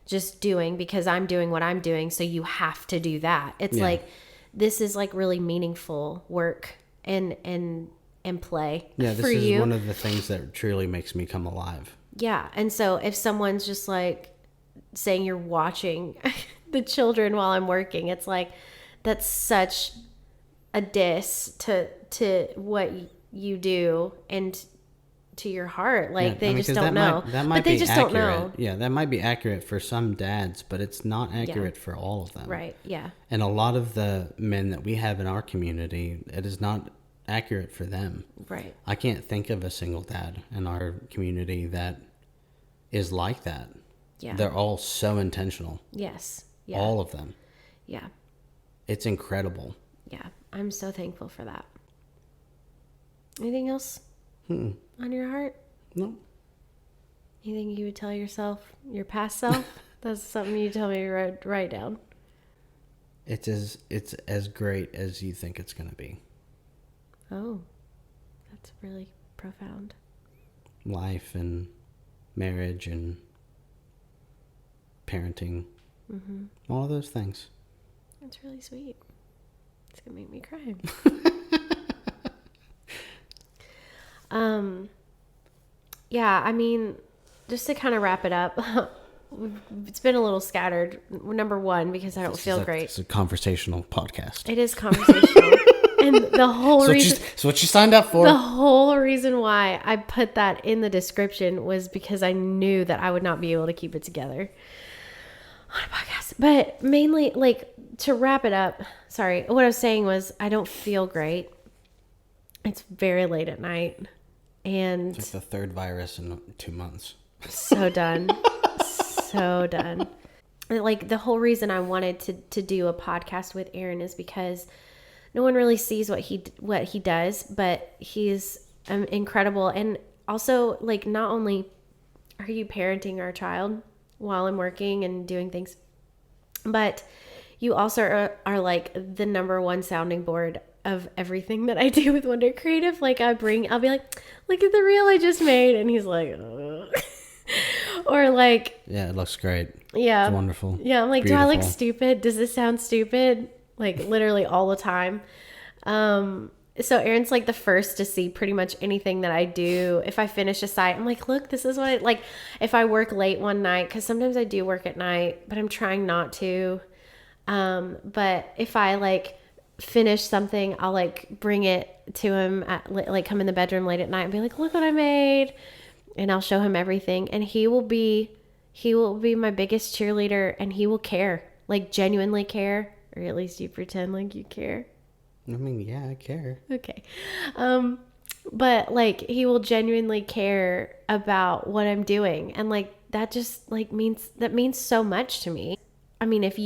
Speaker 2: just doing because I'm doing what I'm doing, so you have to do that. It's like, this is like really meaningful work and play for you.
Speaker 3: Yeah, this is one of the things that truly makes me come alive.
Speaker 2: Yeah, and so if someone's just like saying you're watching the children while I'm working, it's like, that's such a diss to what you do and to your heart. Like, they just don't know.
Speaker 3: That might be accurate. Don't know. Yeah, that might be accurate for some dads, but it's not accurate for all of them.
Speaker 2: Right, yeah.
Speaker 3: And a lot of the men that we have in our community, it is not accurate for them.
Speaker 2: Right.
Speaker 3: I can't think of a single dad in our community that is like that. Yeah. They're all so intentional.
Speaker 2: Yes. Yeah.
Speaker 3: All of them.
Speaker 2: Yeah.
Speaker 3: It's incredible.
Speaker 2: Yeah. I'm so thankful for that. Anything else on your heart?
Speaker 3: No.
Speaker 2: Anything you would tell yourself, your past self? That's something you tell me to write down.
Speaker 3: It's as great as you think it's going to be.
Speaker 2: Oh, that's really profound.
Speaker 3: Life and marriage and parenting, all of those things.
Speaker 2: That's really sweet. It's gonna make me cry. Yeah, I mean, just to kind of wrap it up, it's been a little scattered. Number one, because I don't feel great.
Speaker 3: It's a conversational podcast.
Speaker 2: It is conversational. And the whole reason...
Speaker 3: It's what you signed up for.
Speaker 2: The whole reason why I put that in the description was because I knew that I would not be able to keep it together on a podcast. But mainly, like, to wrap it up, sorry, what I was saying was I don't feel great. It's very late at night. And
Speaker 3: it's like the third virus in 2 months.
Speaker 2: So done. So done. Like, the whole reason I wanted to do a podcast with Aaron is because no one really sees what he does, but he's incredible. And also, like, not only are you parenting our child while I'm working and doing things, but you also are like the number one sounding board of everything that I do with Wonder Creative. Like, I'll be like, look at the reel I just made. And he's like, ugh. Or like,
Speaker 3: yeah, it looks great.
Speaker 2: Yeah.
Speaker 3: It's wonderful.
Speaker 2: Yeah. I'm like,
Speaker 3: Beautiful.
Speaker 2: do I look stupid? Does this sound stupid? Like, literally all the time. So Aaron's like the first to see pretty much anything that I do. If I finish a site, I'm like, look, this is what like, if I work late one night, cause sometimes I do work at night, but I'm trying not to. But if I like finish something, I'll like bring it to him at like come in the bedroom late at night and be like, look what I made. And I'll show him everything. And he will be my biggest cheerleader, and he will care, like genuinely care, or at least you pretend like you care.
Speaker 3: I mean, yeah, I care.
Speaker 2: Okay. But like he will genuinely care about what I'm doing. And like that just like means so much to me. I mean, if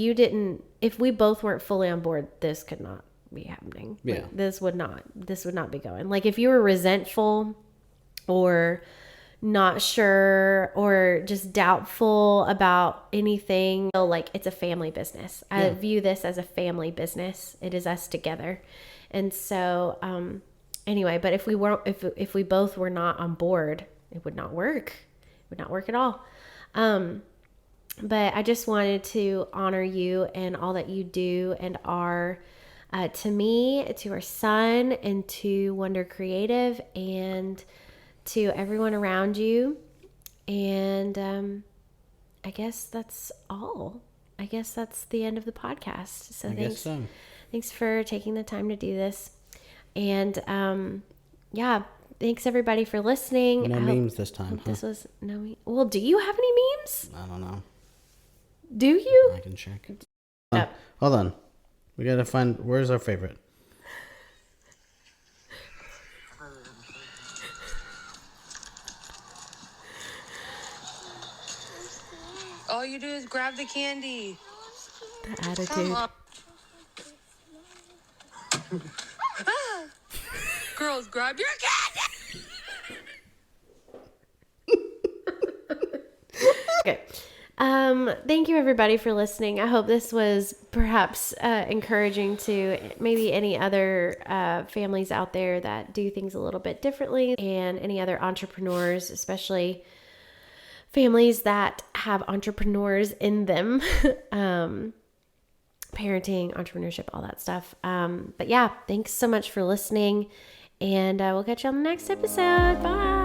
Speaker 2: we both weren't fully on board, this could not be happening.
Speaker 3: Yeah.
Speaker 2: Like, this would not be going. Like if you were resentful or not sure or just doubtful about anything, like it's a family business. I view this as a family business. It is us together. And so, anyway, but if we both were not on board, it would not work. It would not work at all. But I just wanted to honor you and all that you do and are to me, to our son, and to Wonder Creative, and to everyone around you. And I guess that's all. I guess that's the end of the podcast. So thanks for taking the time to do this. And thanks everybody for listening.
Speaker 3: No memes this time, huh?
Speaker 2: This was no. Well, do you have any memes?
Speaker 3: I don't know.
Speaker 2: Do you?
Speaker 3: I can check. Hold on. We gotta find. Where's our favorite?
Speaker 4: All you do is grab the candy.
Speaker 2: The attitude.
Speaker 4: Girls, grab your candy.
Speaker 2: Okay. Thank you everybody for listening. I hope this was perhaps encouraging to maybe any other families out there that do things a little bit differently, and any other entrepreneurs, especially families that have entrepreneurs in them. Parenting, entrepreneurship, all that stuff. But yeah, thanks so much for listening, and we'll catch you on the next episode. Bye.